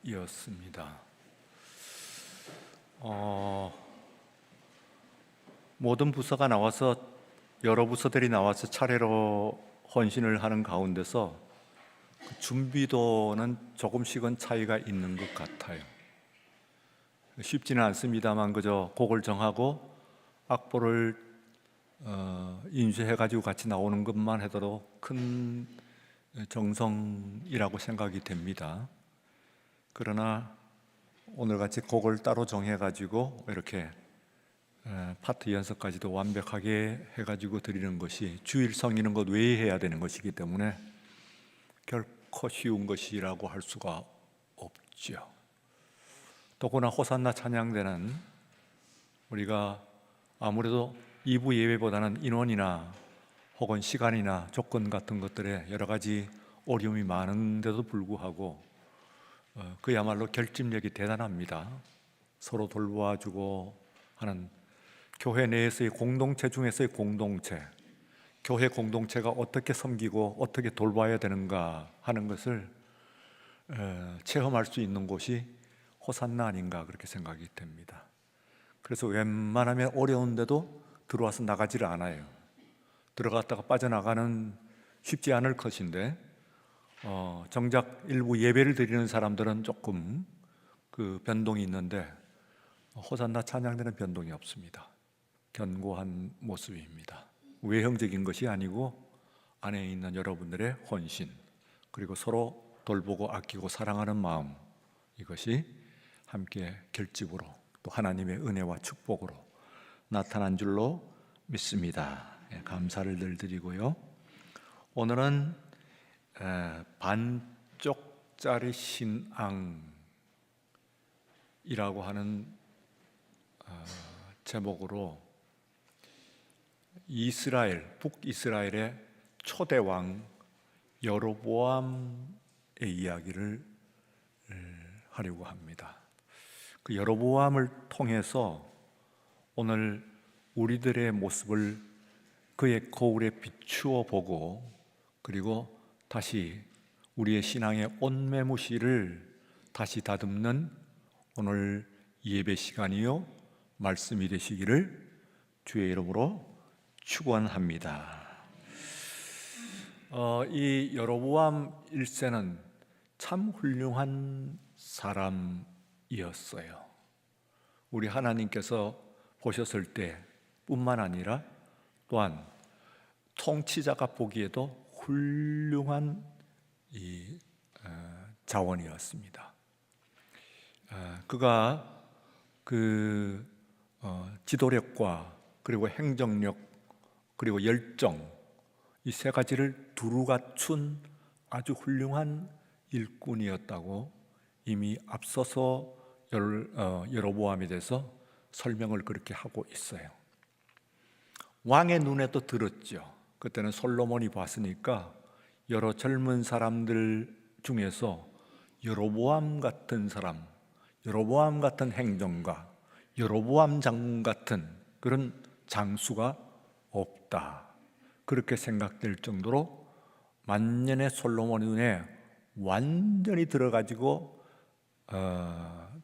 시간이었습니다. 모든 부서가 나와서 여러 부서들이 나와서 차례로 헌신을 하는 가운데서 그 준비도는 조금씩은 차이가 있는 것 같아요. 쉽지는 않습니다만 그저 곡을 정하고 악보를 인쇄해가지고 같이 나오는 것만 해도 큰 정성이라고 생각이 됩니다. 그러나 오늘같이 곡을 따로 정해가지고 이렇게 파트 연습까지도 완벽하게 해가지고 드리는 것이 주일 섬기는 것 외에 해야 되는 것이기 때문에 결코 쉬운 것이라고 할 수가 없죠. 더구나 호산나 찬양대는 우리가 아무래도 2부 예배보다는 인원이나 혹은 시간이나 조건 같은 것들에 여러 가지 어려움이 많은데도 불구하고 그야말로 결집력이 대단합니다. 서로 돌봐주고 하는 교회 내에서의 공동체 중에서의 공동체, 교회 공동체가 어떻게 섬기고 어떻게 돌봐야 되는가 하는 것을 체험할 수 있는 곳이 호산나 아닌가 그렇게 생각이 됩니다. 그래서 웬만하면 어려운데도 들어와서 나가지를 않아요. 들어갔다가 빠져나가는 쉽지 않을 것인데 정작 일부 예배를 드리는 사람들은 조금 그 변동이 있는데 호산나 찬양되는 변동이 없습니다. 견고한 모습입니다. 외형적인 것이 아니고 안에 있는 여러분들의 헌신, 그리고 서로 돌보고 아끼고 사랑하는 마음, 이것이 함께 결집으로 또 하나님의 은혜와 축복으로 나타난 줄로 믿습니다. 감사를 늘 드리고요. 오늘은 반쪽짜리 신앙이라고 하는 제목으로 북이스라엘의 초대왕 여로보암의 이야기를 하려고 합니다. 그 여로보암을 통해서 오늘 우리들의 모습을 그의 거울에 비추어 보고, 그리고 다시 우리의 신앙의 온매무시를 다시 다듬는 오늘 예배 시간이요 말씀이 되시기를 주의 이름으로 축원합니다. 이 여로보암 1세는 참 훌륭한 사람이었어요. 우리 하나님께서 보셨을 때 뿐만 아니라 또한 통치자가 보기에도 훌륭한 자원이었습니다. 그가 그 지도력과 그리고 행정력 그리고 열정, 이 세 가지를 두루 갖춘 아주 훌륭한 일꾼이었다고 이미 앞서서 여로보암에 대해서 설명을 그렇게 하고 있어요. 왕의 눈에도 들었죠. 그때는 솔로몬이 봤으니까 여러 젊은 사람들 중에서 여로보암 같은 사람, 여로보암 같은 행정가, 여로보암 장군 같은 그런 장수가 없다, 그렇게 생각될 정도로 만년의 솔로몬의 눈에 완전히 들어가지고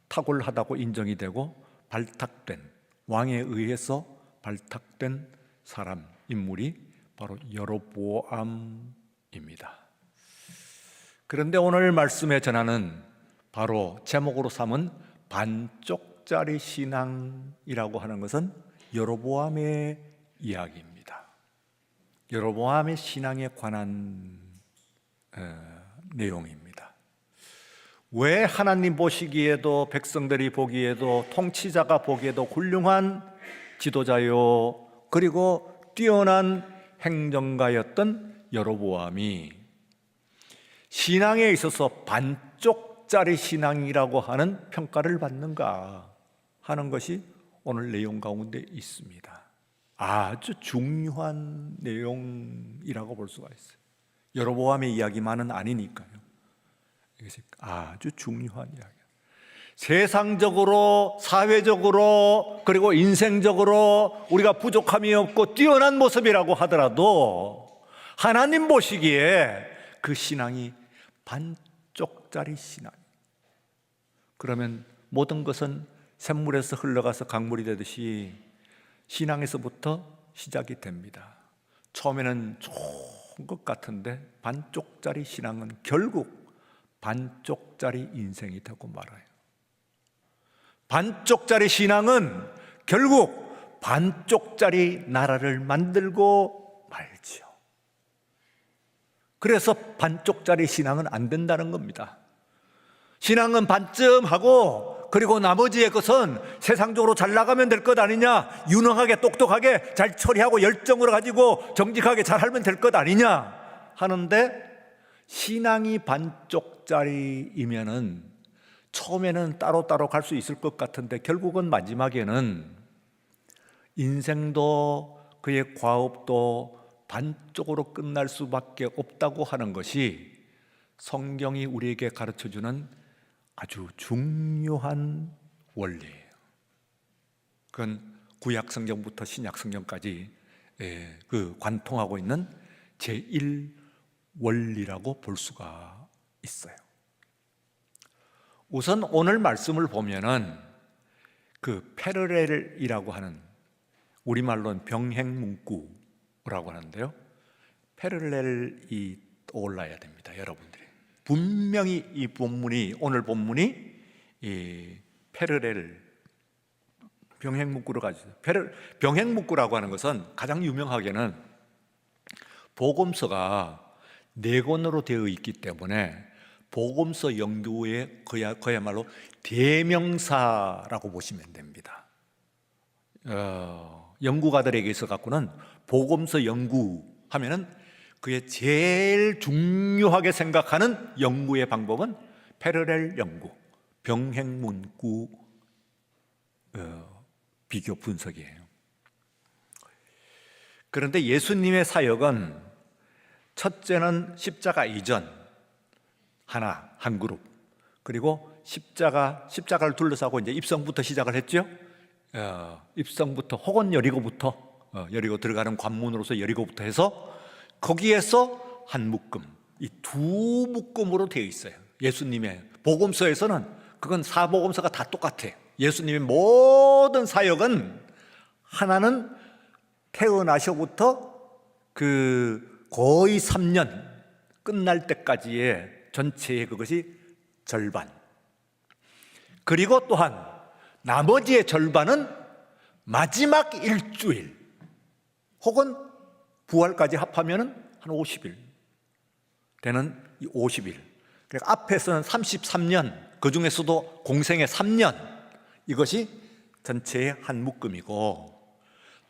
탁월하다고 인정이 되고 발탁된, 왕에 의해서 발탁된 사람, 인물이 바로 여로보암입니다. 그런데 오늘 말씀에 전하는 바로 제목으로 삼은 반쪽짜리 신앙이라고 하는 것은 여로보암의 이야기입니다. 여로보암의 신앙에 관한 내용입니다. 왜 하나님 보시기에도, 백성들이 보기에도, 통치자가 보기에도 훌륭한 지도자요 그리고 뛰어난 행정가였던 여로보암이 신앙에 있어서 반쪽짜리 신앙이라고 하는 평가를 받는가 하는 것이 오늘 내용 가운데 있습니다. 아주 중요한 내용이라고 볼 수가 있어요. 여로보암의 이야기만은 아니니까요. 이것이 아주 중요한 이야기예요. 세상적으로, 사회적으로, 그리고 인생적으로 우리가 부족함이 없고 뛰어난 모습이라고 하더라도 하나님 보시기에 그 신앙이 반쪽짜리 신앙, 그러면 모든 것은 샘물에서 흘러가서 강물이 되듯이 신앙에서부터 시작이 됩니다. 처음에는 좋은 것 같은데 반쪽짜리 신앙은 결국 반쪽짜리 인생이 되고 말아요. 반쪽짜리 신앙은 결국 반쪽짜리 나라를 만들고 말지요. 그래서 반쪽짜리 신앙은 안 된다는 겁니다. 신앙은 반쯤 하고 그리고 나머지의 것은 세상적으로 잘 나가면 될 것 아니냐, 유능하게 똑똑하게 잘 처리하고 열정을 가지고 정직하게 잘 하면 될 것 아니냐 하는데, 신앙이 반쪽짜리이면은 처음에는 따로따로 갈 수 있을 것 같은데 결국은 마지막에는 인생도 그의 과업도 반쪽으로 끝날 수밖에 없다고 하는 것이 성경이 우리에게 가르쳐주는 아주 중요한 원리예요. 그건 구약 성경부터 신약 성경까지 관통하고 있는 제1원리라고 볼 수가 있어요. 우선 오늘 말씀을 보면은 그 패러렐이라고 하는, 우리말로는 병행문구라고 하는데요, 패러렐이 떠올라야 됩니다. 여러분들이 분명히 이 본문이, 오늘 본문이 이 패러렐, 병행문구를 가지고, 병행문구라고 하는 것은 가장 유명하게는 복음서가 4권으로 되어 있기 때문에 복음서 연구의 그야말로 대명사라고 보시면 됩니다. 연구가들에게 있어 갖고는 복음서 연구하면은 그의 제일 중요하게 생각하는 연구의 방법은 패러렐 연구, 병행문구 비교 분석이에요. 그런데 예수님의 사역은 첫째는 십자가 이전 한 그룹, 그리고 십자가를 둘러싸고 이제 입성부터 시작을 했죠. 입성부터 혹은 여리고 들어가는 관문으로서 여리고부터 해서 거기에서 한 묶음, 이 두 묶음으로 되어 있어요. 예수님의 복음서에서는 그건 사복음서가 다 똑같아요. 예수님의 모든 사역은 하나는 태어나셔부터 그 거의 3년 끝날 때까지의 전체의 그것이 절반, 그리고 또한 나머지의 절반은 마지막 일주일 혹은 부활까지 합하면 한 50일 되는 이 50일. 그러니까 앞에서는 33년, 그 중에서도 공생의 3년, 이것이 전체의 한 묶음이고,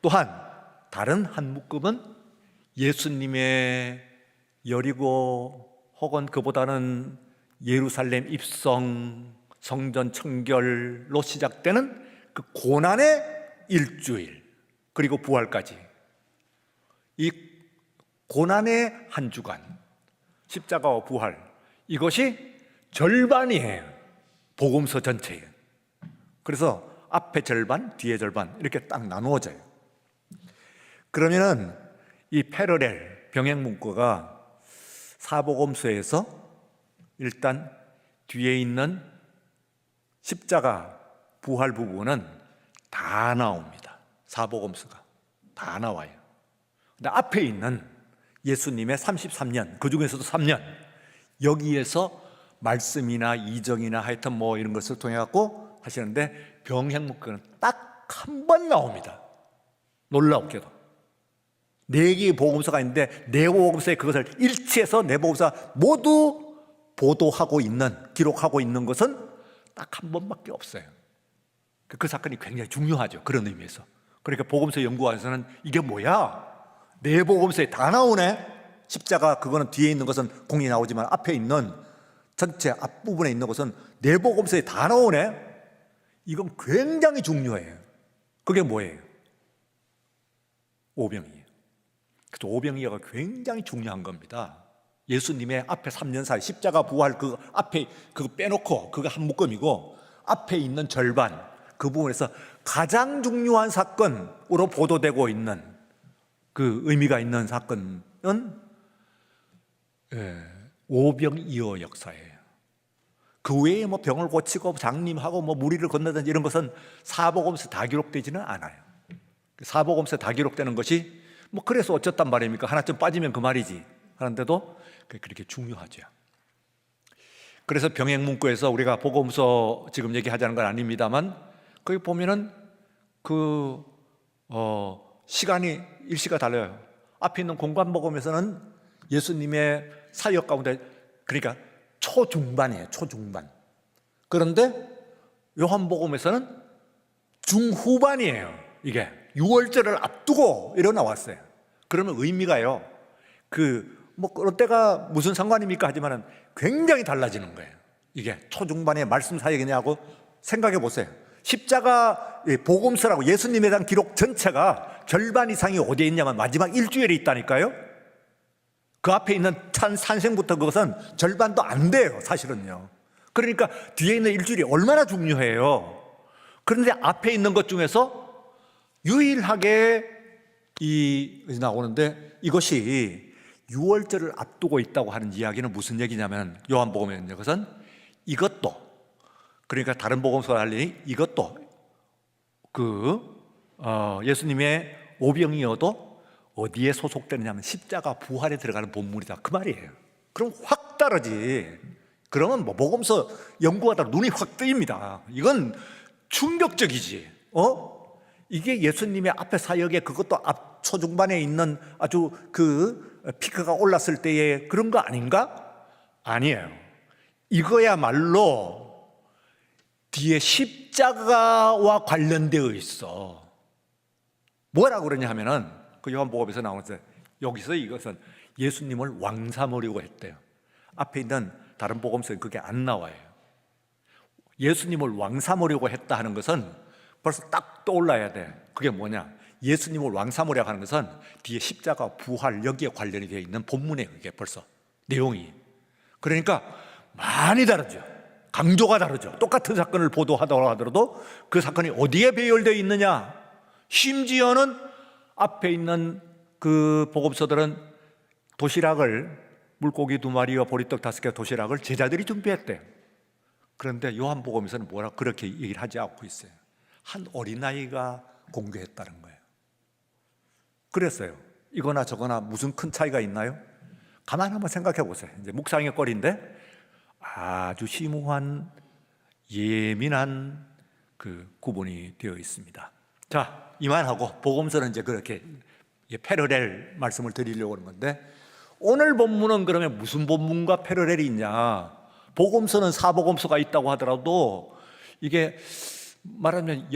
또한 다른 한 묶음은 예수님의 여리고 혹은 그보다는 예루살렘 입성, 성전 청결로 시작되는 그 고난의 일주일, 그리고 부활까지, 이 고난의 한 주간, 십자가와 부활, 이것이 절반이에요. 복음서 전체에. 그래서 앞에 절반, 뒤에 절반 이렇게 딱 나누어져요. 그러면은 이 패러렐, 병행문구가 사복음서에서 일단 뒤에 있는 십자가 부활 부분은 다 나옵니다. 사복음서가 다 나와요. 근데 앞에 있는 예수님의 33년, 그 중에서도 3년, 여기에서 말씀이나 이정이나 하여튼 뭐 이런 것을 통해 갖고 하시는데, 병행문구는 딱 한 번 나옵니다. 놀랍게도 4개의 복음서가 있는데 4복음서에 그것을 일치해서 4복음서 모두 보도하고 있는, 기록하고 있는 것은 딱 한 번밖에 없어요. 그 사건이 굉장히 중요하죠. 그런 의미에서. 그러니까 복음서 연구원에서는 이게 뭐야? 4복음서에 다 나오네. 십자가 그거는 뒤에 있는 것은 공이 나오지만 앞에 있는 전체 앞부분에 있는 것은 4복음서에 다 나오네. 이건 굉장히 중요해요. 그게 뭐예요? 오병이에요. 그래서 오병이어가 굉장히 중요한 겁니다. 예수님의 앞에 3년 사이 십자가 부활 그 앞에 그거 빼놓고 그거 한 묶음이고, 앞에 있는 절반 그 부분에서 가장 중요한 사건으로 보도되고 있는 그 의미가 있는 사건은 오병이어 역사예요. 그 외에 뭐 병을 고치고 장림하고 뭐 무리를 건너든지 이런 것은 사복음서에 다 기록되지는 않아요. 사복음서에 다 기록되는 것이 뭐 그래서 어쨌단 말입니까? 하나쯤 빠지면 그 말이지 하는데도 그렇게 중요하죠. 그래서 병행문구에서 우리가 복음서 지금 얘기하자는 건 아닙니다만 거기 보면은 시간이 일시가 달라요. 앞에 있는 공관복음에서는 예수님의 사역 가운데 그러니까 초중반이에요. 초중반. 그런데 요한복음에서는 중후반이에요. 이게 6월절을 앞두고 이러 나왔어요. 그러면 의미가요. 뭐 그럴 때가 무슨 상관입니까? 하지만은 굉장히 달라지는 거예요. 이게 초중반의 말씀 사역이냐고 생각해 보세요. 십자가 복음서라고 예수님에 대한 기록 전체가 절반 이상이 어디에 있냐면 마지막 일주일에 있다니까요. 그 앞에 있는 산생부터 그것은 절반도 안 돼요, 사실은요. 그러니까 뒤에 있는 일주일이 얼마나 중요해요. 그런데 앞에 있는 것 중에서 유일하게 나오는데 이것이 6월절을 앞두고 있다고 하는 이야기는 무슨 얘기냐면 요한복음에 있는 것은 이것도 그러니까 다른 복음서와 달리 이것도 예수님의 오병이어도 어디에 소속되느냐면 십자가 부활에 들어가는 본문이다 그 말이에요. 그럼 확 다르지. 그러면 뭐 복음서 연구하다가 눈이 확 뜨입니다. 이건 충격적이지. 이게 예수님의 앞에 사역에 그것도 앞 초중반에 있는 아주 피크가 올랐을 때의 그런 거 아닌가? 아니에요. 이거야말로 뒤에 십자가와 관련되어 있어. 뭐라고 그러냐 하면은 그 요한복음에서 나오는데 여기서 이것은 예수님을 왕 삼으려고 했대요. 앞에 있는 다른 복음서에 그게 안 나와요. 예수님을 왕 삼으려고 했다 하는 것은 벌써 딱 떠올라야 돼. 그게 뭐냐? 예수님을 왕 삼으려고 하는 것은 뒤에 십자가 부활 여기에 관련이 되어 있는 본문에 그게 벌써 내용이. 그러니까 많이 다르죠. 강조가 다르죠. 똑같은 사건을 보도하더라도 하더라도 그 사건이 어디에 배열되어 있느냐. 심지어는 앞에 있는 그 복음서들은 도시락을 물고기 2마리와 보리떡 5개 도시락을 제자들이 준비했대요. 그런데 요한복음에서는 뭐라 그렇게 얘기를 하지 않고 있어요. 한 어린아이가 공개했다는 거예요. 그랬어요. 이거나 저거나 무슨 큰 차이가 있나요? 가만 한번 생각해 보세요. 이제 묵상의 거리인데 아주 심오한 예민한 그 구분이 되어 있습니다. 자, 이만하고 복음서는 이제 그렇게 패러렐 말씀을 드리려고 하는 건데 오늘 본문은 그러면 무슨 본문과 패러렐이 있냐? 복음서는 사복음서가 있다고 하더라도 이게 말하면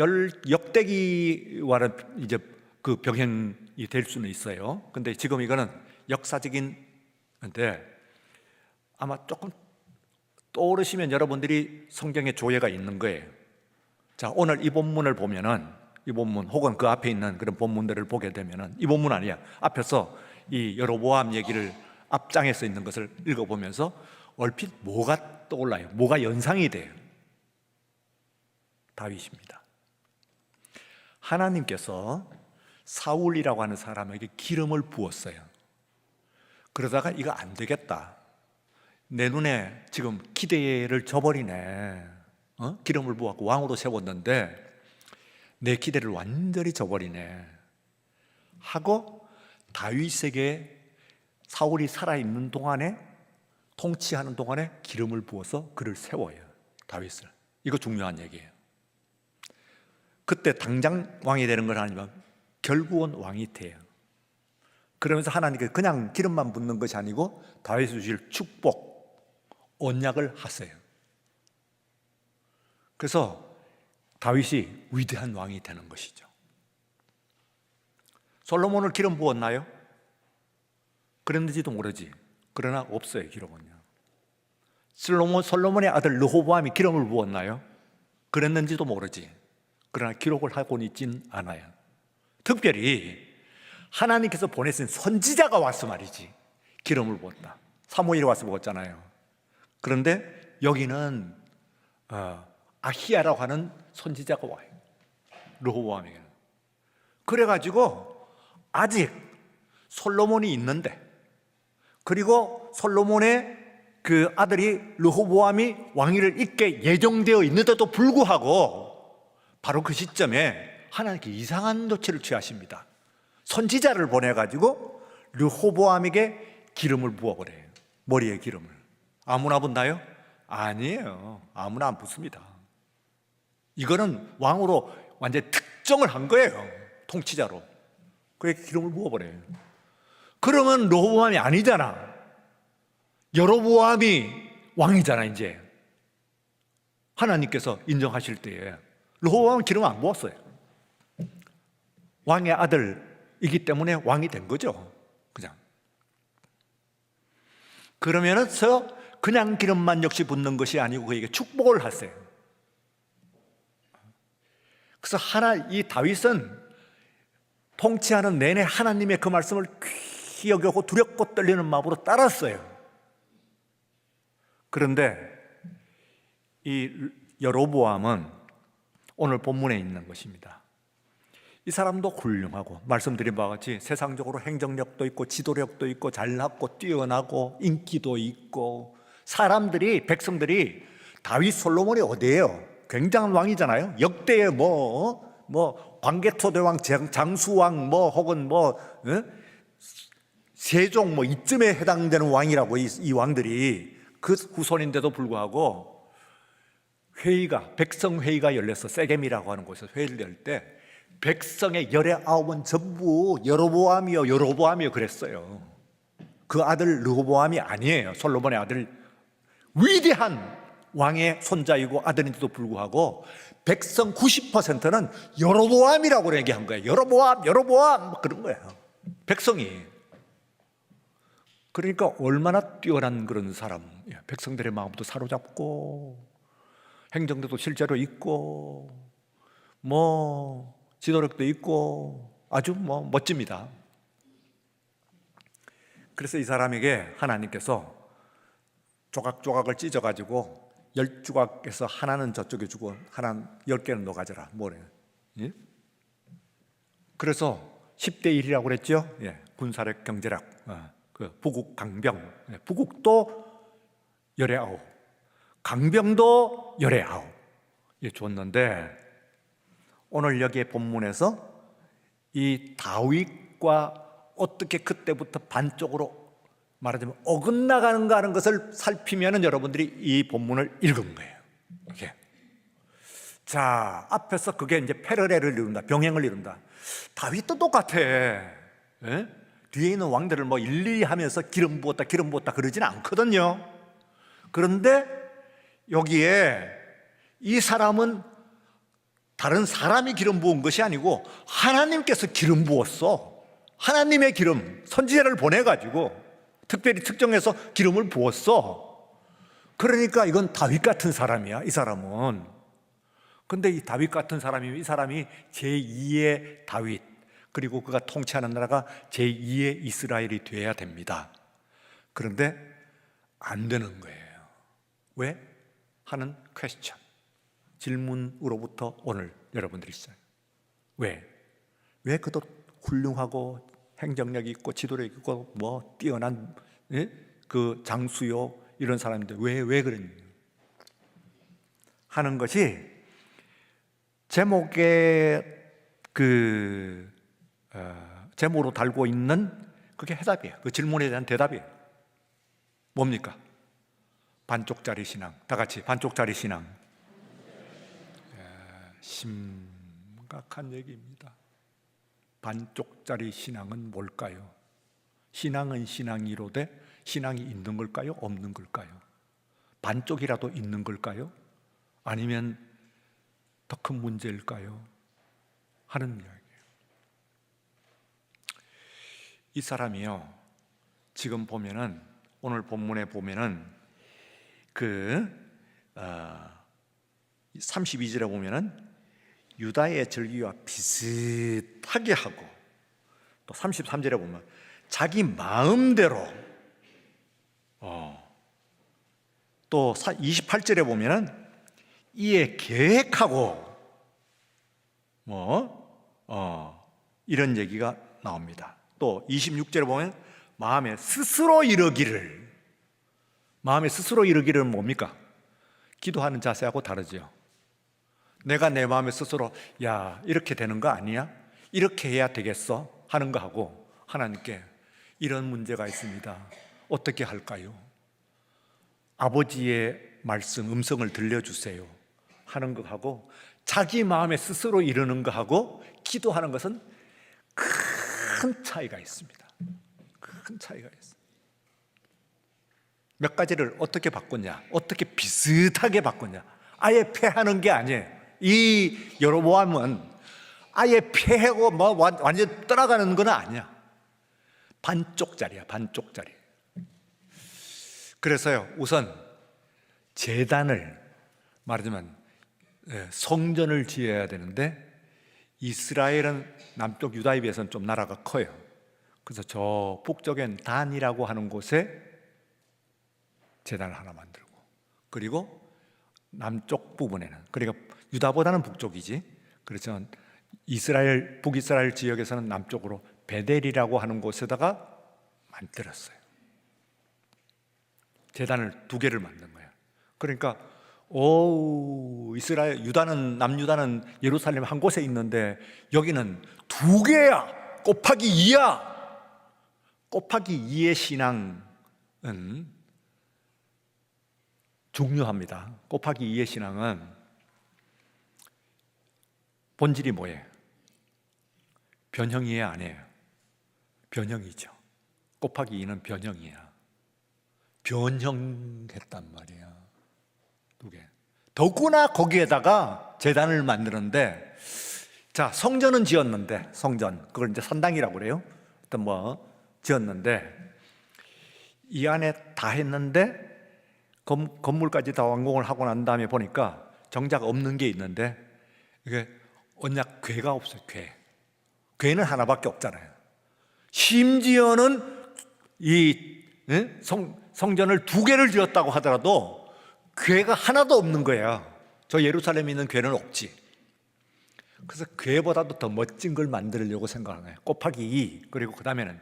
역대기와는 이제 그 병행이 될 수는 있어요. 근데 지금 이거는 역사적인데 아마 조금 떠오르시면 여러분들이 성경에 조예가 있는 거예요. 자, 오늘 이 본문을 보면은 이 본문 혹은 그 앞에 있는 그런 본문들을 보게 되면은 이 본문 아니야. 앞에서 이 여로보암 얘기를 앞장에서 있는 것을 읽어보면서 얼핏 뭐가 떠올라요? 뭐가 연상이 돼요? 다윗입니다. 하나님께서 사울이라고 하는 사람에게 기름을 부었어요. 그러다가 이거 안 되겠다. 내 눈에 지금 기대를 저버리네. 기름을 부었고 왕으로 세웠는데 내 기대를 완전히 저버리네 하고 다윗에게 사울이 살아있는 동안에 통치하는 동안에 기름을 부어서 그를 세워요. 다윗을. 이거 중요한 얘기예요. 그때 당장 왕이 되는 건 아니지만 결국은 왕이 돼요. 그러면서 하나님께서 그냥 기름만 붓는 것이 아니고 다윗을 주실 축복, 언약을 하세요. 그래서 다윗이 위대한 왕이 되는 것이죠. 솔로몬을 기름 부었나요? 그랬는지도 모르지. 그러나 없어요, 기록은요. 솔로몬의 아들 르호보암이 기름을 부었나요? 그랬는지도 모르지. 그러나 기록을 하고는 있진 않아요. 특별히 하나님께서 보내신 선지자가 와서 말이지 기름을 부었다. 사무엘이 와서 부었잖아요. 그런데 여기는 아히야라고 하는 선지자가 와요. 르호보암에게는. 그래가지고 아직 솔로몬이 있는데 그리고 솔로몬의 그 아들이 르호보암이 왕위를 잇게 예정되어 있는데도 불구하고 바로 그 시점에 하나님께 이상한 조치를 취하십니다. 선지자를 보내가지고 르호보암에게 기름을 부어버려요. 머리에 기름을. 아무나 붓나요? 아니에요. 아무나 안 붓습니다. 이거는 왕으로 완전히 특정을 한 거예요. 통치자로. 그렇게 기름을 부어버려요. 그러면 르호보암이 아니잖아. 여로보암이 왕이잖아. 이제 하나님께서 인정하실 때에 르호보암은 기름 안 부었어요. 왕의 아들이기 때문에 왕이 된 거죠. 그냥. 그러면서 그냥 기름만 역시 붓는 것이 아니고 그에게 축복을 하세요. 그래서 이 다윗은 통치하는 내내 하나님의 그 말씀을 귀히 여기고 두렵고 떨리는 마음으로 따랐어요. 그런데 이 여로보암은 오늘 본문에 있는 것입니다. 이 사람도 훌륭하고 말씀드린 바와 같이 세상적으로 행정력도 있고 지도력도 있고 잘났고 뛰어나고 인기도 있고 사람들이 백성들이 다윗 솔로몬이 어디예요? 굉장한 왕이잖아요. 역대의 광개토대왕, 장수왕 혹은 세종 이쯤에 해당되는 왕이라고 이 왕들이 그 후손인데도 불구하고 백성회의가 열려서 세겜이라고 하는 곳에서 회의를 열 때 백성의 19은 전부 여로보암이요 그랬어요. 그 아들 르호보암이 아니에요. 솔로몬의 아들, 위대한 왕의 손자이고 아들인데도 불구하고 백성 90%는 여로보암이라고 얘기한 거예요. 여로보암 그런 거예요. 백성이. 그러니까 얼마나 뛰어난 그런 사람, 백성들의 마음도 사로잡고 행정력도 실제로 있고 지도력도 있고 아주 멋집니다. 그래서 이 사람에게 하나님께서 조각조각을 찢어가지고 10조각에서 하나는 저쪽에 주고 하나는 10개는 너 가져라. 뭐래요? 예? 그래서 10대 1이라고 그랬죠? 예, 군사력, 경제력, 그 부국, 강병. 예, 부국도 19, 강병도 19. 예, 줬는데 오늘 여기에 본문에서 이 다윗과 어떻게 그때부터 반쪽으로 말하자면 어긋나가는가 하는 것을 살피면 여러분들이 이 본문을 읽은 거예요. 이게. 자, 앞에서 그게 이제 패러렐을 이룬다, 병행을 이룬다. 다윗도 똑같아. 예? 뒤에 있는 왕들을 일일이 하면서 기름 부었다 그러진 않거든요. 그런데 여기에 이 사람은 다른 사람이 기름 부은 것이 아니고 하나님께서 기름 부었어. 하나님의 기름, 선지자를 보내가지고 특별히 특정해서 기름을 부었어. 그러니까 이건 다윗 같은 사람이야, 이 사람은. 근데 이 다윗 같은 사람이면 이 사람이 제2의 다윗, 그리고 그가 통치하는 나라가 제2의 이스라엘이 돼야 됩니다. 그런데 안 되는 거예요. 왜? 하는 퀘스천, 질문으로부터 오늘 여러분들이 시작해요. 왜 그도 훌륭하고 행정력이 있고 지도력이 있고 뛰어난 그 장수요 이런 사람인데 왜 그랬냐 하는 것이 제목에 제목으로 달고 있는 그게 해답이에요. 그 질문에 대한 대답이에요. 뭡니까? 반쪽짜리 신앙. 다 같이 반쪽짜리 신앙. 심각한 얘기입니다. 반쪽짜리 신앙은 뭘까요? 신앙은 신앙이로되 신앙이 있는 걸까요? 없는 걸까요? 반쪽이라도 있는 걸까요? 아니면 더 큰 문제일까요? 하는 이야기예요. 이 사람이요, 지금 보면은 오늘 본문에 보면은 32절에 보면은 유다의 절기와 비슷하게 하고, 또 33절에 보면 자기 마음대로, 또 28절에 보면은 이에 계획하고 이런 얘기가 나옵니다. 또 26절에 보면 마음에 스스로 이르기를, 마음에 스스로 이르기를 뭡니까? 기도하는 자세하고 다르죠. 내가 내 마음에 스스로 야 이렇게 되는 거 아니야? 이렇게 해야 되겠어? 하는 거하고 하나님께 이런 문제가 있습니다. 어떻게 할까요? 아버지의 말씀, 음성을 들려주세요 하는 거하고 자기 마음에 스스로 이르는 거하고 기도하는 것은 큰 차이가 있습니다. 큰 차이가 있어요. 몇 가지를 어떻게 바꿨냐? 어떻게 비슷하게 바꿨냐? 아예 패하는 게 아니에요. 이 여로보암은 아예 패하고 뭐 완전 떠나가는 건 아니야. 반쪽짜리야, 반쪽짜리. 그래서요, 우선 제단을 말하자면 성전을 지어야 되는데 이스라엘은 남쪽 유다에 비해서는 좀 나라가 커요. 그래서 저 북쪽엔 단이라고 하는 곳에 제단을 하나 만들고, 그리고 남쪽 부분에는, 그러니까 유다보다는 북쪽이지, 그래서 이스라엘, 북이스라엘 지역에서는 남쪽으로 베델이라고 하는 곳에다가 만들었어요. 제단을 2개를 만든 거예요. 그러니까 이스라엘, 유다는, 남유다는 예루살렘 한 곳에 있는데 여기는 2개야. 곱하기 2야. 곱하기 2의 신앙은 중요합니다. 곱하기 2의 신앙은 본질이 뭐예요? 변형이에요, 아니에요? 변형이죠. 곱하기 2는 변형이야. 변형했단 말이야. 2개. 더구나 거기에다가 제단을 만드는데, 자, 성전은 지었는데, 성전, 그걸 이제 산당이라고 그래요. 어떤 지었는데, 이 안에 다 했는데, 건물까지 다 완공을 하고 난 다음에 보니까 정작 없는 게 있는데, 이게 언약 궤가 없어요, 궤. 궤는 하나밖에 없잖아요. 심지어는 이 성전을 2개를 지었다고 하더라도 궤가 하나도 없는 거예요. 저 예루살렘에 있는 궤는 없지. 그래서 궤보다도 더 멋진 걸 만들려고 생각하는 거예요. 곱하기 2. 그리고 그 다음에는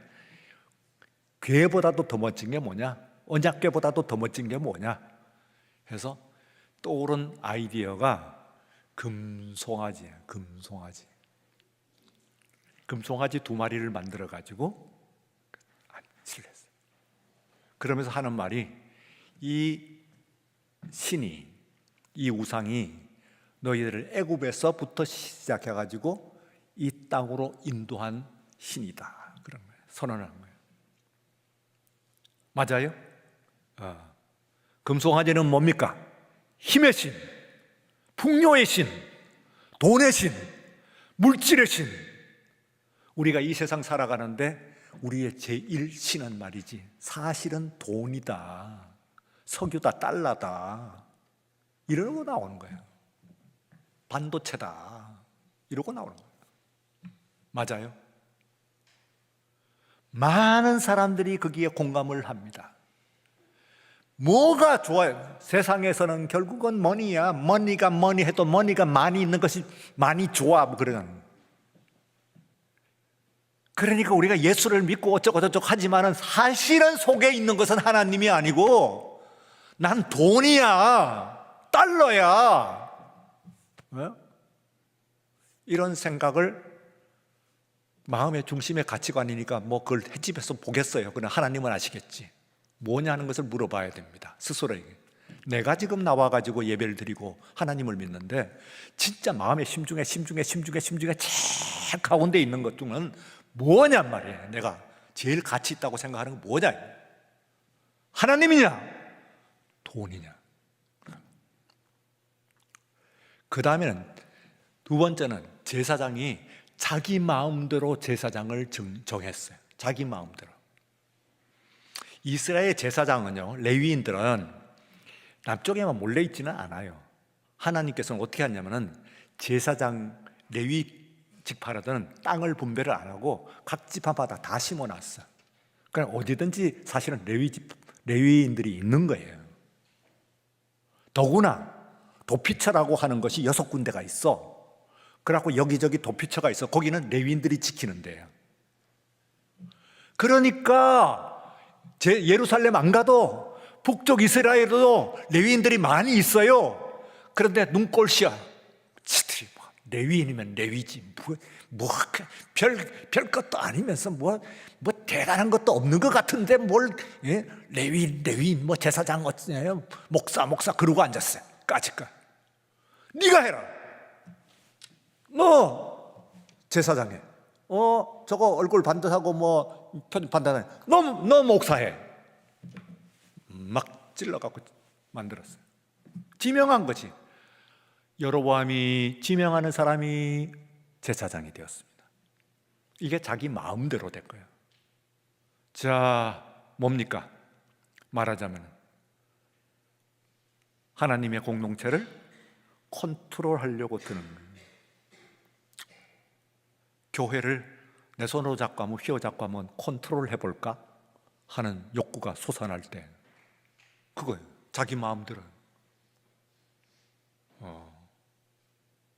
궤보다도 더 멋진 게 뭐냐? 언약궤보다도 더 멋진 게 뭐냐? 해서 떠오른 아이디어가 금송아지예요. 금송아지. 금송아지 2마리를 만들어 가지고 안치를 했어요. 그러면서 하는 말이, 이 신이, 이 우상이 너희들을 애굽에서부터 시작해 가지고 이 땅으로 인도한 신이다. 그런 거예요. 선언하는 거예요. 맞아요? 금송아지는 뭡니까? 힘의 신, 풍요의 신, 돈의 신, 물질의 신. 우리가 이 세상 살아가는데 우리의 제1신은 말이지, 사실은 돈이다, 석유다, 달러다, 이러고 나오는 거예요. 반도체다, 이러고 나오는 거예요. 맞아요? 많은 사람들이 거기에 공감을 합니다. 뭐가 좋아요? 세상에서는 결국은 머니야. 머니가 머니 해도 머니가 많이 있는 것이 많이 좋아, 뭐 그러는. 그러니까 우리가 예수를 믿고 어쩌고저쩌고 하지만은 사실은 속에 있는 것은 하나님이 아니고 난 돈이야, 달러야, 이런 생각을 마음의 중심의 가치관이니까 뭐 그걸 횟집에서 보겠어요. 그러나 하나님은 아시겠지. 뭐냐 하는 것을 물어봐야 됩니다. 스스로에게. 내가 지금 나와가지고 예배를 드리고 하나님을 믿는데 진짜 마음의 심중에 제일 가운데 있는 것 중은 뭐냔 말이에요. 내가 제일 가치 있다고 생각하는 건 뭐냐? 하나님이냐? 돈이냐? 그 다음에는 2번째는 제사장이 자기 마음대로 제사장을 정했어요. 자기 마음대로. 이스라엘 제사장은요, 레위인들은 남쪽에만 몰래 있지는 않아요. 하나님께서는 어떻게 하냐면은 제사장, 레위 지파라든 땅을 분배를 안 하고 각 지파마다 다 심어놨어. 그러니까 어디든지 사실은 레위인들이 있는 거예요. 더구나 도피처라고 하는 것이 6군데가 있어. 그래갖고 여기저기 도피처가 있어. 거기는 레위인들이 지키는 데예요. 그러니까 예루살렘 안 가도 북쪽 이스라엘에도 레위인들이 많이 있어요. 그런데 눈꼴시야. 지들이 뭐 레위인이면 레위지. 별 것도 아니면서 뭐 대단한 것도 없는 것 같은데 뭘, 예? 레위인, 뭐 제사장 어쩌냐, 목사 그러고 앉았어요. 까짓까. 네가 해라. 너 제사장해. 저거 얼굴 반듯하고 뭐 표정 판단해. 너 목사해. 막 찔러갖고 만들었어요. 지명한 거지. 여로보암이 지명하는 사람이 제사장이 되었습니다. 이게 자기 마음대로 된 거예요. 자, 뭡니까? 말하자면 하나님의 공동체를 컨트롤하려고 드는 거예요. 교회를 내 손으로 잡고 하면 휘어잡고 하면 컨트롤 해볼까 하는 욕구가 솟아날 때 그거예요. 자기 마음대로.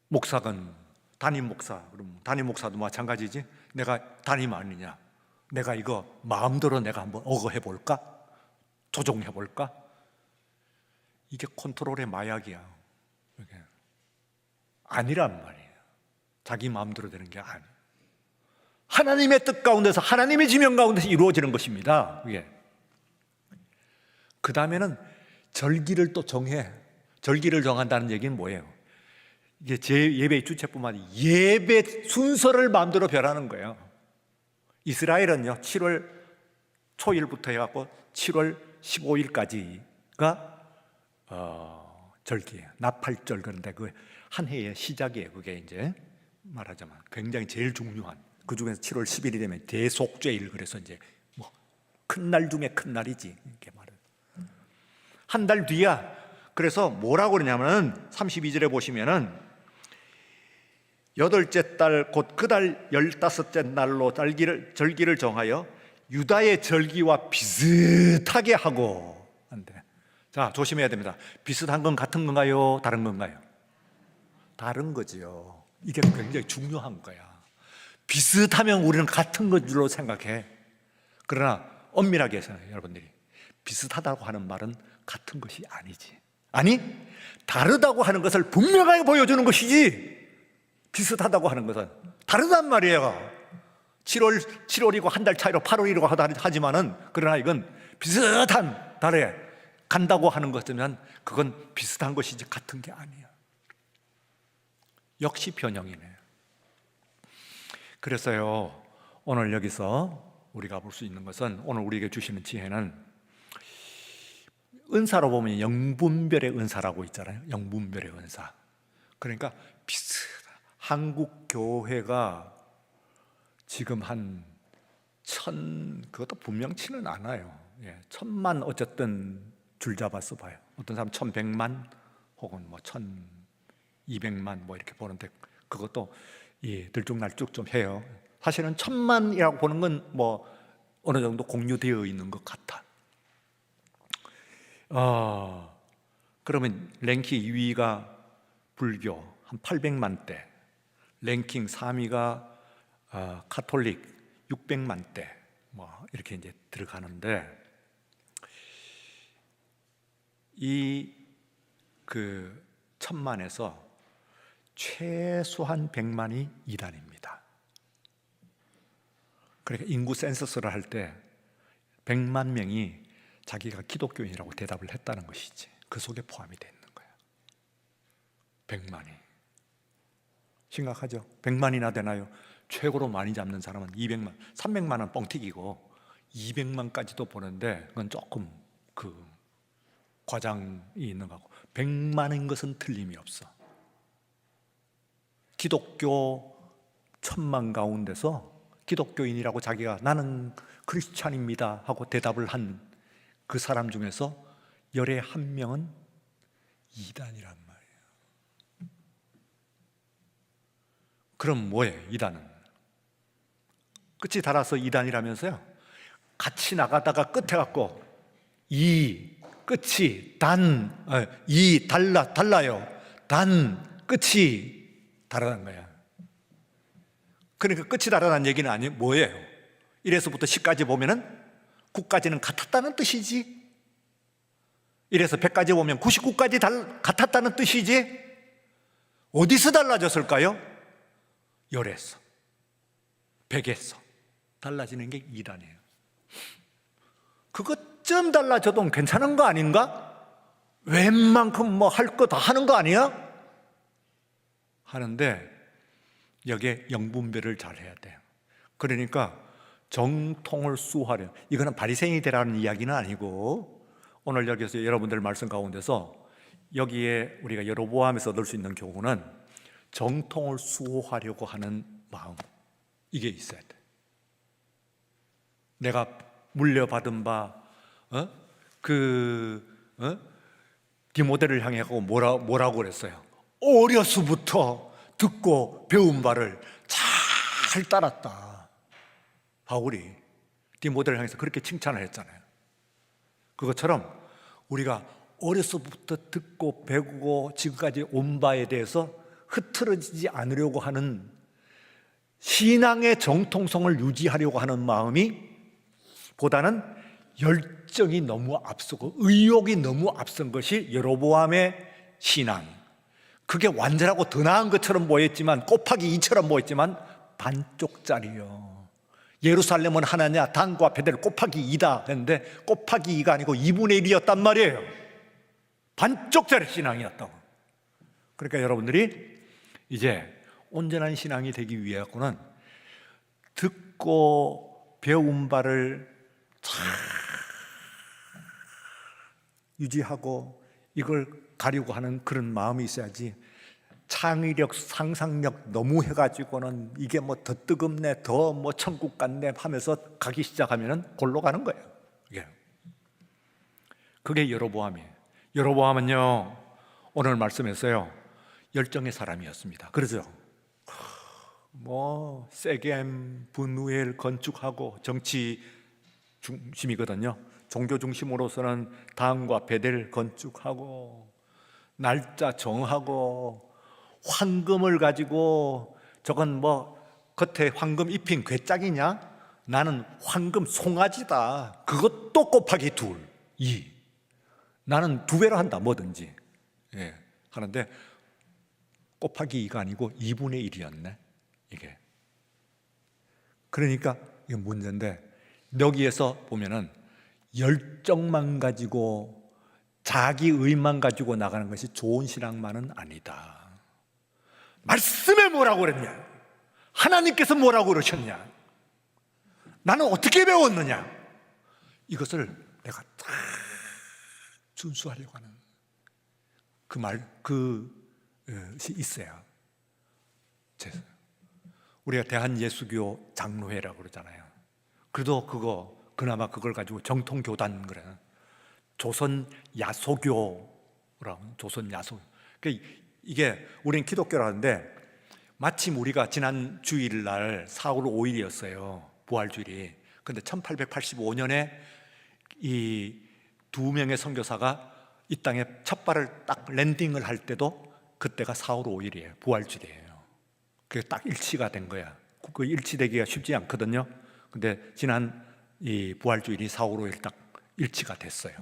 목사건 담임 목사, 그럼 담임 목사도 마찬가지지. 내가 담임 아니냐? 내가 이거 마음대로 내가 한번 해볼까? 조종해볼까? 이게 컨트롤의 마약이야. 이게 아니란 말이에요. 자기 마음대로 되는 게 아니에요. 하나님의 뜻 가운데서, 하나님의 지명 가운데서 이루어지는 것입니다. 이게. 그 다음에는 절기를 또 정해. 절기를 정한다는 얘기는 뭐예요? 이게 제 예배의 주체뿐만 아니라 예배 순서를 마음대로 변하는 거예요. 이스라엘은요, 7월 초일부터 해갖고 7월 15일까지가 절기예요. 나팔절. 그런데 그 한 해의 시작이에요. 그게 이제 말하자면 굉장히 제일 중요한, 그 중에서 7월 10일이 되면 대속죄일. 그래서 이제 뭐 큰 날 중에 큰 날이지. 이렇게 말해요. 한 달 뒤야. 그래서 뭐라고 그러냐면 32절에 보시면은 여덟째 달 곧 그 달 15째 날로 절기를 정하여 유다의 절기와 비슷하게 하고 한대. 자, 조심해야 됩니다. 비슷한 건 같은 건가요? 다른 건가요? 다른 거지요. 이게 굉장히 중요한 거야. 비슷하면 우리는 같은 것 줄로 생각해. 그러나 엄밀하게 해서 여러분들이 비슷하다고 하는 말은 같은 것이 아니지. 아니, 다르다고 하는 것을 분명하게 보여주는 것이지, 비슷하다고 하는 것은 다르단 말이에요. 7월이고 한 달 차이로 8월이라고 하지만은, 그러나 이건 비슷한 달에 간다고 하는 것이면 그건 비슷한 것이지 같은 게 아니야. 역시 변형이네. 그래서요, 오늘 여기서 우리가 볼 수 있는 것은, 오늘 우리에게 주시는 지혜는 은사로 보면 영분별의 은사라고 있잖아요. 영분별의 은사. 그러니까 한국 교회가 지금 한 그것도 분명치는 않아요. 1000만 어쨌든 줄 잡아서 봐요. 어떤 사람 1100만 혹은 뭐 1200만 뭐 이렇게 보는데, 그것도 들쭉날쭉 좀 해요. 사실은 1000만이라고 보는 건 뭐 어느 정도 공유되어 있는 것 같아. 그러면 랭킹 2위가 불교 한 800만 대, 랭킹 3위가 카톨릭 600만 대, 뭐 이렇게 이제 들어가는데, 그 1000만에서 최소한 100만이 이단입니다. 그러니까 인구 센서스를 할 때 100만 명이 자기가 기독교인이라고 대답을 했다는 것이지, 그 속에 포함이 되어 있는 거야. 100만이 심각하죠. 100만이나 되나요? 최고로 많이 잡는 사람은 200만, 300만은 뻥튀기고 200만까지도 보는데 그건 조금 과장이 있는 거고, 100만인 것은 틀림이 없어. 기독교 1000만 가운데서 기독교인이라고 자기가 나는 크리스찬입니다 하고 대답을 한 그 사람 중에서 열의 한 명은 이단이란 말이에요. 그럼 뭐예요? 이단은 끝이 달아서 이단이라면서요. 같이 나가다가 끝에 갖고 끝이 달라요. 끝이 다르다는 거야. 그러니까 끝이 다르다는 얘기는 아니에요. 뭐예요? 1에서부터 10까지 보면은 9까지는 같았다는 뜻이지. 이래서 100가지 보면 99가지 같았다는 뜻이지 어디서 달라졌을까요? 열에서, 백에서 달라지는 게 2단이에요. 그것 좀 달라져도 괜찮은 거 아닌가? 웬만큼 뭐 할 거 다 하는 거 아니야? 하는데 여기에 영분별을 잘 해야 돼요. 그러니까 정통을 수호하려, 이거는 바리새인이 되라는 이야기는 아니고 오늘 여기서 여러분들 말씀 가운데서 여기에 우리가 여로보암에서 얻을 수 있는 교훈은 정통을 수호하려고 하는 마음, 이게 있어야 돼. 내가 물려받은 바 디모데를 향해 가고 뭐라고 그랬어요? 어려서부터 듣고 배운 바를 잘 따랐다. 바울이 디모데를 향해서 그렇게 칭찬을 했잖아요. 그것처럼 우리가 어려서부터 듣고 배우고 지금까지 온 바에 대해서 흐트러지지 않으려고 하는 신앙의 정통성을 유지하려고 하는 마음이 보다는 열정이 너무 앞서고 의욕이 너무 앞선 것이 여로보암의 신앙, 그게 완전하고 더 나은 것처럼 보였지만, 곱하기 2처럼 보였지만 반쪽짜리요. 예루살렘은 하나냐, 단과 베델 곱하기 2다 했는데 곱하기 2가 아니고 2분의 1이었단 말이에요. 반쪽짜리 신앙이었다고. 그러니까 여러분들이 이제 온전한 신앙이 되기 위해서는 듣고 배운 바를 잘 유지하고 이걸 가려고 하는 그런 마음이 있어야지, 창의력, 상상력 너무 해가지고는 이게 뭐 더 뜨겁네, 더 뭐 천국 같네 하면서 가기 시작하면은 골로 가는 거예요. 그게 여로보암이에요. 여로보암은요, 오늘 말씀에서요, 열정의 사람이었습니다. 그러죠? 뭐 세겜, 분우엘 건축하고 정치 중심이거든요. 종교 중심으로서는 단과 베델 건축하고 날짜 정하고 황금을 가지고, 저건 뭐 겉에 황금 입힌 괴짝이냐? 나는 황금 송아지다. 그것도 곱하기 2. 나는 2배로 한다, 뭐든지. 하는데 곱하기 2가 아니고 2분의 1이었네, 이게. 그러니까 이게 문제인데, 여기에서 보면은 열정만 가지고 자기 의만 가지고 나가는 것이 좋은 신앙만은 아니다. 말씀에 뭐라고 그랬냐? 하나님께서 뭐라고 그러셨냐? 나는 어떻게 배웠느냐? 이것을 내가 다 준수하려고 하는 그것이 있어야. 우리가 대한예수교 장로회라고 그러잖아요. 그래도 그나마 그걸 가지고 정통교단 그래. 조선 야소교라고, 조선 야소. 이게 우리는 기독교라는데, 마침 우리가 지난 주일날 4월 5일이었어요. 부활주일이. 근데 1885년에 이 2명의 선교사가 이 땅에 첫 발을 딱 랜딩을 할 때도 그때가 4월 5일이에요. 부활주일이에요. 그게 딱 일치가 된 거야. 그 일치되기가 쉽지 않거든요. 근데 지난 이 부활주일이 4월 5일 딱 일치가 됐어요.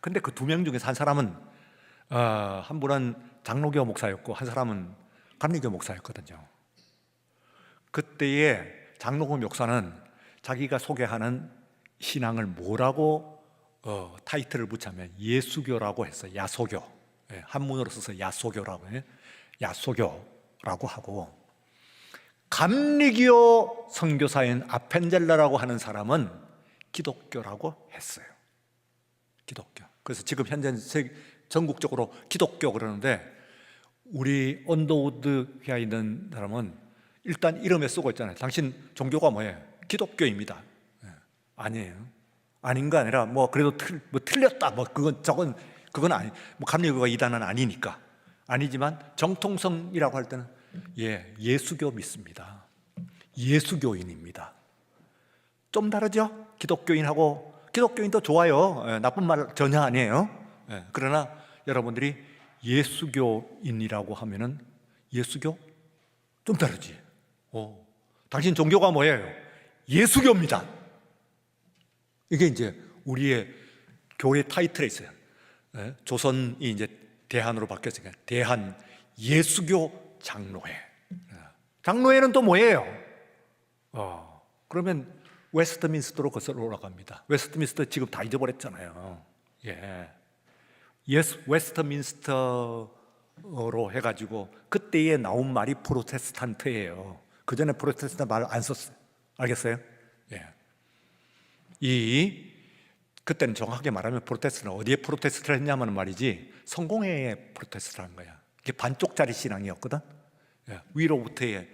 근데 그 2명 중에서 한 사람은 한 분은 장로교 목사였고 한 사람은 감리교 목사였거든요. 그때의 장로교 목사는 자기가 소개하는 신앙을 뭐라고 타이틀을 붙이면 예수교라고 했어요. 야소교. 한문으로 써서 야소교라고 해요. 야소교라고 하고, 감리교 선교사인 아펜젤라라고 하는 사람은 기독교라고 했어요. 기독교. 그래서 지금 현재 전국적으로 기독교 그러는데, 우리 언더우드 회에 있는 사람은 일단 이름에 쓰고 있잖아요. 당신 종교가 뭐예요? 기독교입니다. 아니에요. 아닌 거 아니라 뭐 그래도 틀렸다, 뭐 그건 아니. 뭐 감리교가 이단은 아니니까. 아니지만 정통성이라고 할 때는 예수교 믿습니다. 예수교인입니다. 좀 다르죠? 기독교인도 좋아요. 나쁜 말 전혀 아니에요. 그러나 여러분들이 예수교인이라고 하면은 예수교? 좀 다르지. 당신 종교가 뭐예요? 예수교입니다. 이게 이제 우리의 교회 타이틀에 있어요. 조선이 이제 대한으로 바뀌었으니까 대한 예수교 장로회. 장로회는 또 뭐예요? 그러면 웨스트민스터로 거슬러 올라갑니다. 웨스트민스터 지금 다 잊어버렸잖아요. 웨스트민스터로 해가지고 그때에 나온 말이 프로테스탄트예요. 그 전에 프로테스탄트 말 안 썼어요. 알겠어요? 그때는 정확하게 말하면 프로테스트는 어디에 프로테스트를 했냐면 말이지, 성공회에 프로테스트를 한 거야. 이게 반쪽짜리 신앙이었거든. 위로부터의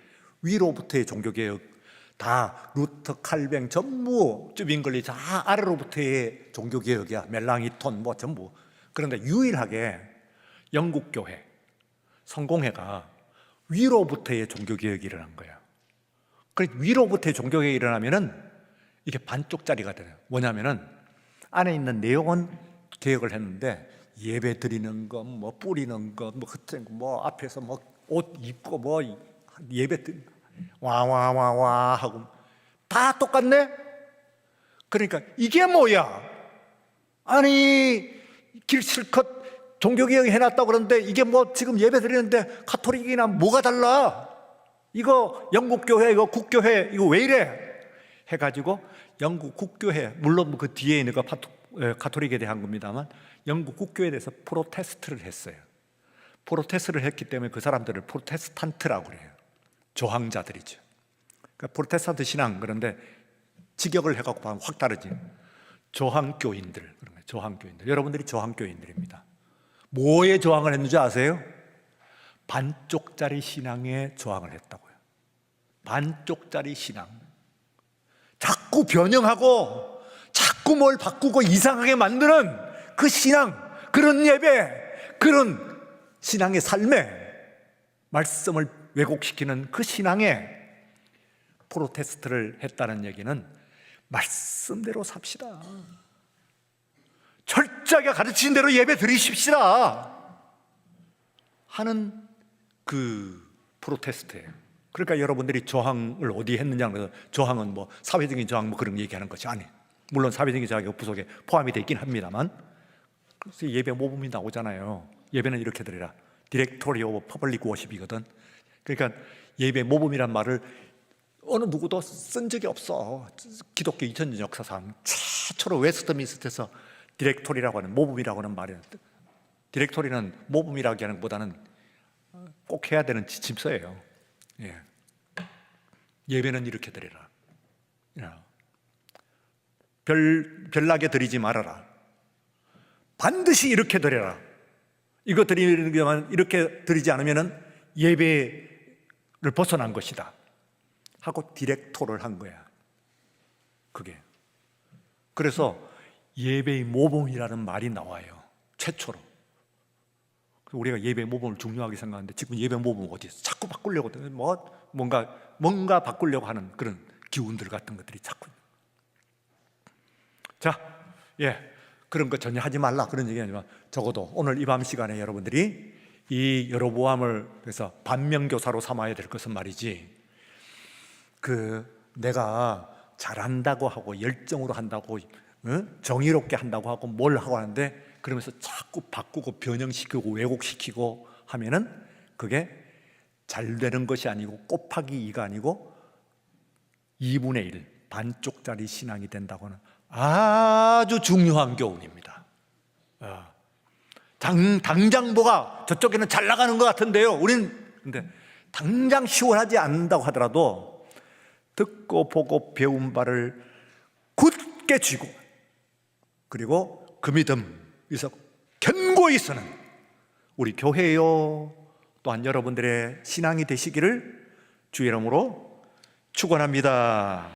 종교개혁, 다 루터, 칼뱅 전부 쭈빙글리 다 아래로부터의 종교개혁이야. 멜랑이톤 뭐 전부. 그런데 유일하게 영국교회 성공회가 위로부터의 종교개혁이 일어난 거야. 그래, 위로부터의 종교개혁이 일어나면은 이게 반쪽짜리가 돼요. 뭐냐면은 안에 있는 내용은 개혁을 했는데 예배 드리는 거, 뭐 뿌리는 거, 뭐 앞에서 뭐 옷 입고 뭐 예배 와와와와 하고 다 똑같네. 그러니까 이게 뭐야? 아니 길 실컷 종교개혁 해놨다고 그러는데 이게 뭐 지금 예배 드리는데 가톨릭이나 뭐가 달라? 이거 영국교회, 이거 국교회, 이거 왜 이래? 해가지고 영국 국교회, 물론 그 뒤에 있는 거 가톨릭에 대한 겁니다만 영국 국교회에 대해서 프로테스트를 했어요. 프로테스트를 했기 때문에 그 사람들을 프로테스탄트라고 그래요. 조항자들이죠. 그러니까 프로테스탄트 신앙, 그런데 직역을 해갖고 보면 확 다르지. 조항교인들, 그런 거예요. 조항교인들. 여러분들이 조항교인들입니다. 뭐에 조항을 했는지 아세요? 반쪽짜리 신앙에 조항을 했다고요. 반쪽짜리 신앙. 자꾸 변형하고 자꾸 뭘 바꾸고 이상하게 만드는 그 신앙, 그런 예배, 그런 신앙의 삶에 말씀을 왜곡시키는 그 신앙에 프로테스트를 했다는 얘기는 말씀대로 삽시다. 철저하게 가르친 대로 예배 드리십시다 하는 그 프로테스트예요. 그러니까 여러분들이 조항을 어디 했느냐, 그래서 조항은 뭐 사회적인 조항 뭐 그런 얘기하는 것이 아니에요. 물론 사회적인 조항이 부속에 포함이 되어 있긴 합니다만, 그래서 예배 모범이 나오잖아요. 예배는 이렇게 드리라. 디렉토리 오브 퍼블릭 워십이거든. 그러니까 예배 모범이란 말을 어느 누구도 쓴 적이 없어. 기독교 2000년 역사상 최초로 웨스트민스터에서 디렉토리라고 하는, 모범이라고 하는 말이에요. 디렉토리는 모범이라고 하는 것보다는 꼭 해야 되는 지침서예요. 예배는 이렇게 드리라. 별나게 드리지 말아라. 반드시 이렇게 드려라. 이거 드리는 게만 이렇게 드리지 않으면 예배를 벗어난 것이다 하고 디렉토를 한 거야. 그게. 그래서 예배의 모범이라는 말이 나와요. 최초로. 우리가 예배 모범을 중요하게 생각하는데 지금 예배 모범은 어디 있어? 자꾸 바꾸려고 뭔가 바꾸려고 하는 그런 기운들 같은 것들이 자꾸. 자, 그런 거 전혀 하지 말라 그런 얘기 아니지만 적어도 오늘 이 밤 시간에 여러분들이 이 여로보암을 그래서 반면교사로 삼아야 될 것은 말이지, 내가 잘한다고 하고 열정으로 한다고 정의롭게 한다고 하고 뭘 하고 하는데 그러면서 자꾸 바꾸고 변형시키고 왜곡시키고 하면은 그게 잘 되는 것이 아니고 곱하기 2가 아니고 2분의 1 반쪽짜리 신앙이 된다고는 아주 중요한 교훈입니다. 당장 뭐가 저쪽에는 잘 나가는 것 같은데요. 우리는 근데 당장 시원하지 않는다고 하더라도 듣고 보고 배운 바를 굳게 쥐고 그리고 그 믿음에서 견고히 서는 우리 교회요 또한 여러분들의 신앙이 되시기를 주의 이름으로 축원합니다.